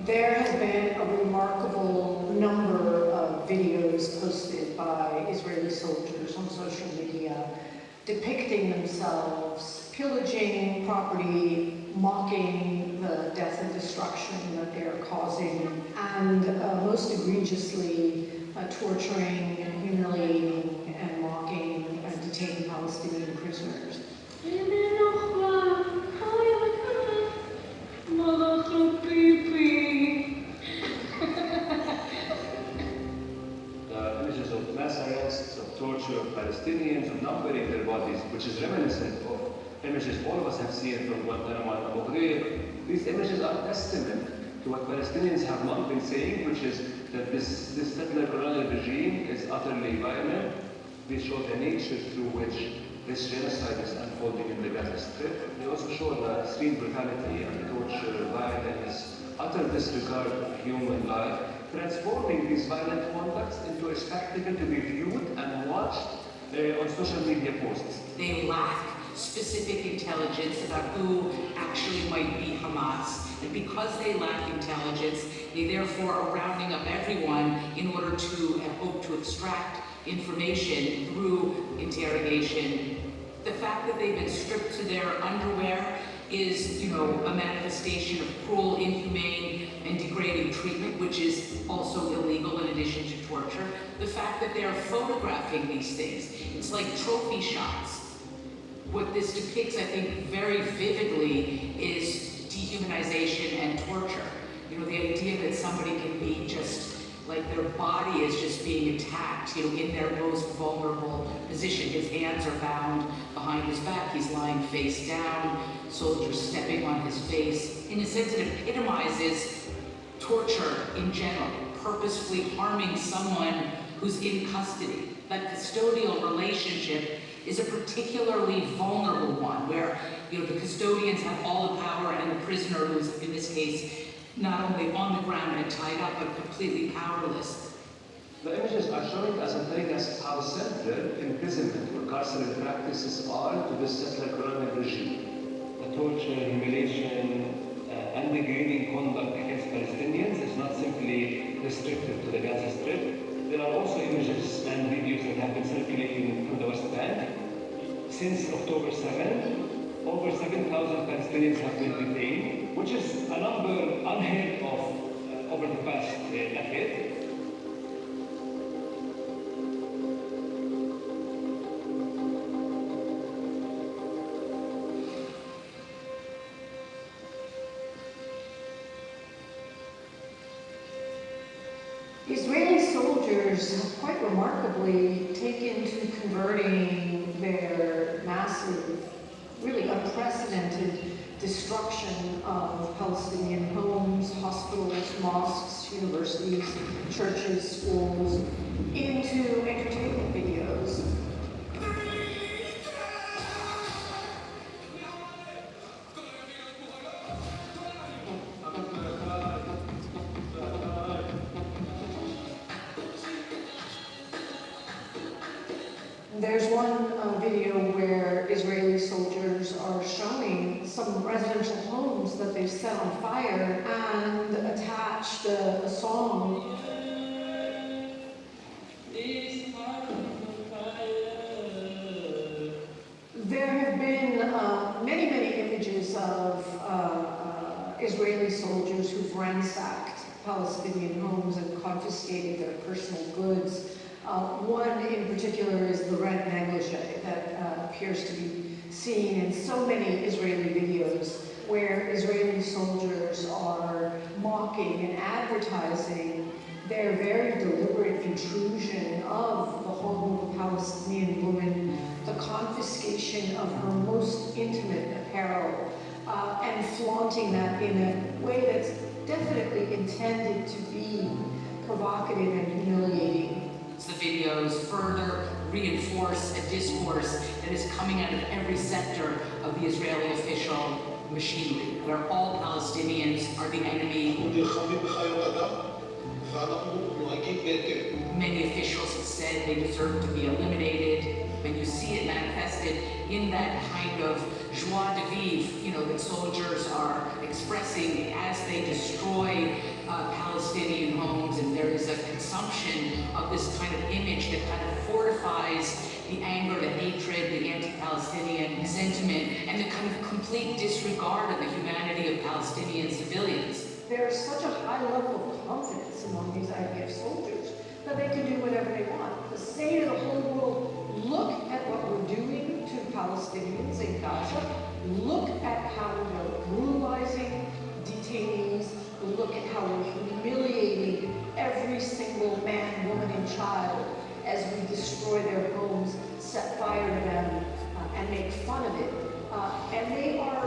There has been a remarkable number of videos posted by Israeli soldiers on social media depicting themselves pillaging property, mocking the death and destruction that they are causing, and most egregiously torturing and humiliating and mocking and detaining Palestinian prisoners. The images of mass arrests, of torture of Palestinians, of numbering their bodies, which is reminiscent of images all of us have seen from Guantanamo and Abu Ghraib. These images are testament to what Palestinians have long been saying, which is that this settler colonial regime is utterly violent. They show the nature through which this genocide is unfolding in the Gaza Strip. They also show the extreme brutality and torture, violence, utter disregard of human life, transforming these violent conducts into a spectacle to be viewed and watched on social media posts. They lack specific intelligence about who actually might be Hamas. And because they lack intelligence, they therefore are rounding up everyone in order to hope to extract information through interrogation. The fact that they've been stripped to their underwear is, a manifestation of cruel, inhumane, and degrading treatment, which is also illegal in addition to torture. The fact that they are photographing these things, it's like trophy shots. What this depicts, I think, very vividly is dehumanization and torture. The idea that somebody can be just like their body is just being attacked, in their most vulnerable position. His hands are bound behind his back, he's lying face down, soldiers stepping on his face. In a sense, it epitomizes torture in general, purposefully harming someone who's in custody. That custodial relationship is a particularly vulnerable one, where the custodians have all the power and the prisoner, who's in this case not only on the ground and tied up, but completely powerless. The images are showing us and telling us how central imprisonment or carceral practices are to this settler colonial regime. The torture, humiliation, and degrading conduct against Palestinians is not simply restricted to the Gaza Strip. There are also images and videos that have been circulating from the West Bank. Since October 7, over 7,000 Palestinians have been detained, which is a number unheard of over the past decade. Israeli soldiers have quite remarkably taken to converting their massive, really unprecedented destruction of Palestinian homes, hospitals, mosques, universities, churches, schools, into entertainment videos. There's one video where Israeli soldiers are showing some residential homes that they've set on fire and attached a song. There have been many, many images of Israeli soldiers who've ransacked Palestinian homes and confiscated their personal goods. One in particular is the red negligee that appears to be seen in so many Israeli videos, where Israeli soldiers are mocking and advertising their very deliberate intrusion of the home of a Palestinian woman, the confiscation of her most intimate apparel, and flaunting that in a way that's definitely intended to be provocative and humiliating. The videos further reinforce a discourse that is coming out of every sector of the Israeli official machinery, where all Palestinians are the enemy. Many officials have said they deserve to be eliminated. When you see it manifested in that kind of joie de vivre, that soldiers are expressing as they destroy Palestinian homes, and there is a consumption of this kind of image that kind of fortifies the anger, the hatred, the anti-Palestinian sentiment, and the kind of complete disregard of the humanity of Palestinian civilians. There's such a high level of confidence among these IDF soldiers that they can do whatever they want. To say to the whole world, look at what we're doing to Palestinians in Gaza, look at how we're brutalizing detainees, look at how we're humiliating every single man, woman, and child as we destroy their homes, set fire to them, and make fun of it. And they are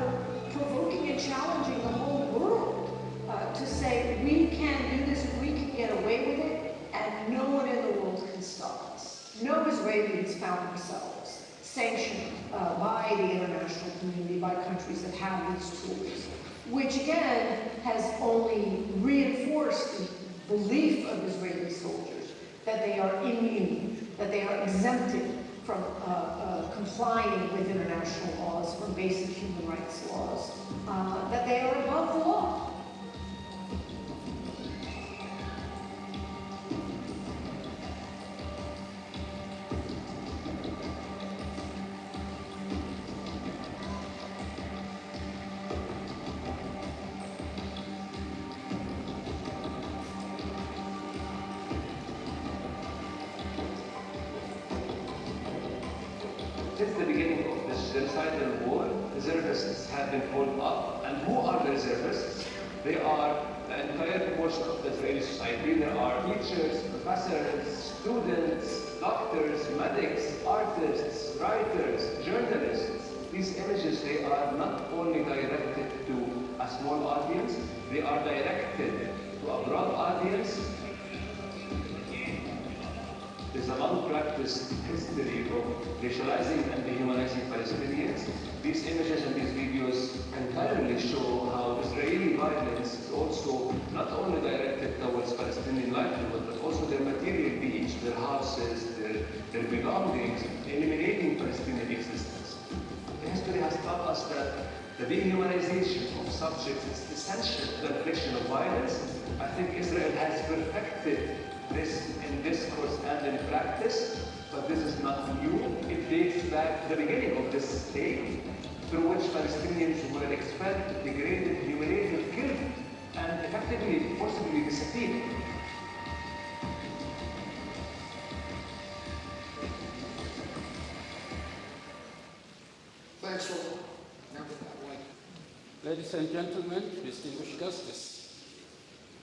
provoking and challenging the whole world to say, we can do this, we can get away with it, and no one in the world can stop us. No Israelis found themselves sanctioned by the international community, by countries that have these tools, which again has only reinforced the belief of Israeli soldiers that they are immune, that they are exempted from complying with international laws, from basic human rights laws, that they are above the law. Since the beginning of this genocidal war, reservists have been pulled up. And who are the reservists? They are the entire portion of the Israeli society. There are teachers, professors, students, doctors, medics, artists, writers, journalists. These images, they are not only directed to a small audience, they are directed to a broad audience. There's a long-practiced history of racializing and dehumanizing Palestinians. These images and these videos entirely show how Israeli violence is also not only directed towards Palestinian livelihood, but also their material beings, their houses, their belongings, eliminating Palestinian existence. The history has taught us that the dehumanization of subjects is essential to the infliction of violence. I think Israel has perfected this in discourse and in practice, but this is not new. It dates back to the beginning of this state, through which Palestinians were expelled, degraded, humiliated, killed, and effectively, forcibly disappeared. Thanks for Ladies and gentlemen, distinguished guests,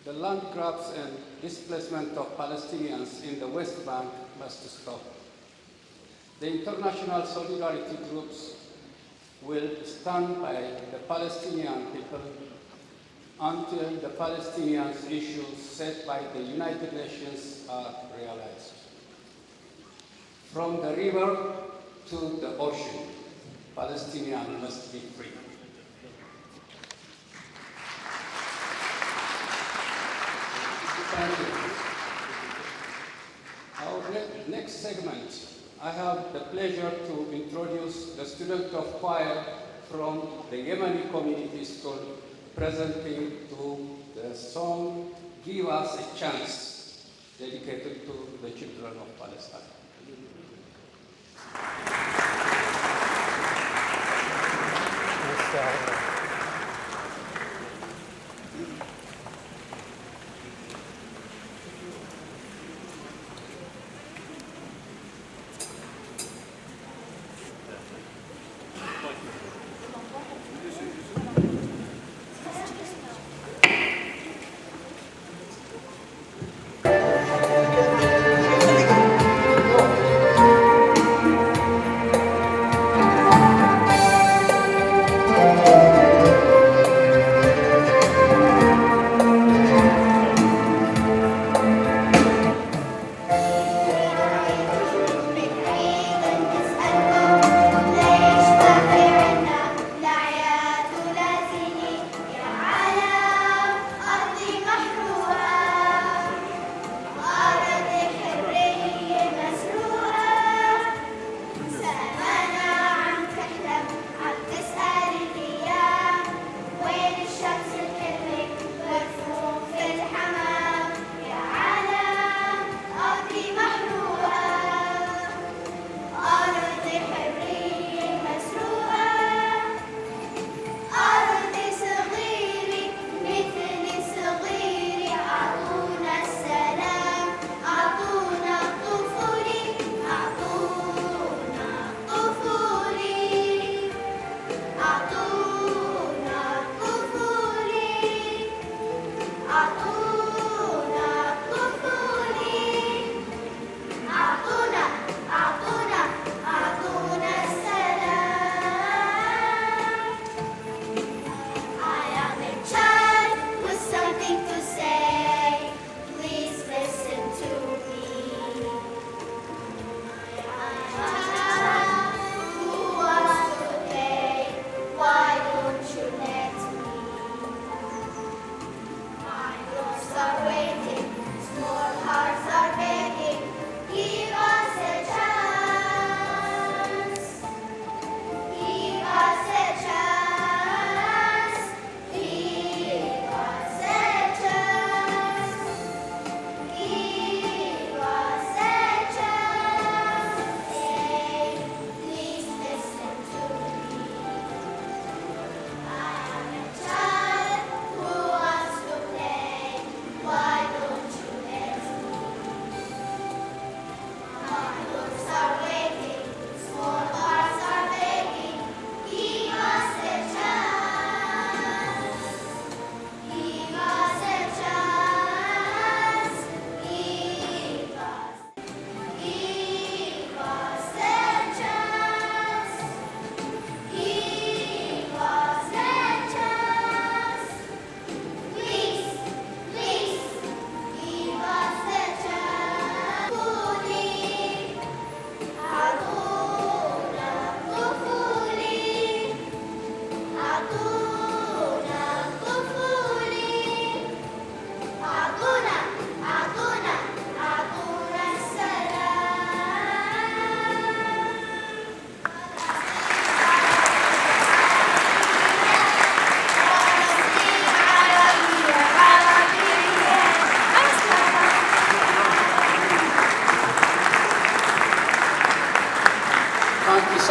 the land grabs and displacement of Palestinians in the West Bank must stop. The international solidarity groups will stand by the Palestinian people until the Palestinian issues set by the United Nations are realized. From the river to the ocean, Palestinians must be free. Thank you. Our next segment, I have the pleasure to introduce the student of choir from the Yemeni Community School, presenting to the song "Give Us a Chance," dedicated to the children of Palestine.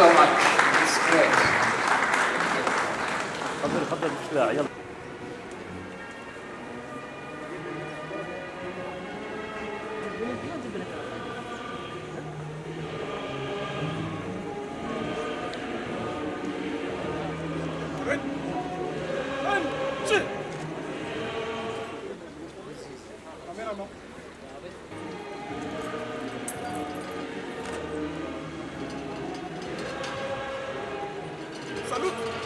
so much. It's great. تفضل مش داعي يلا. Salute!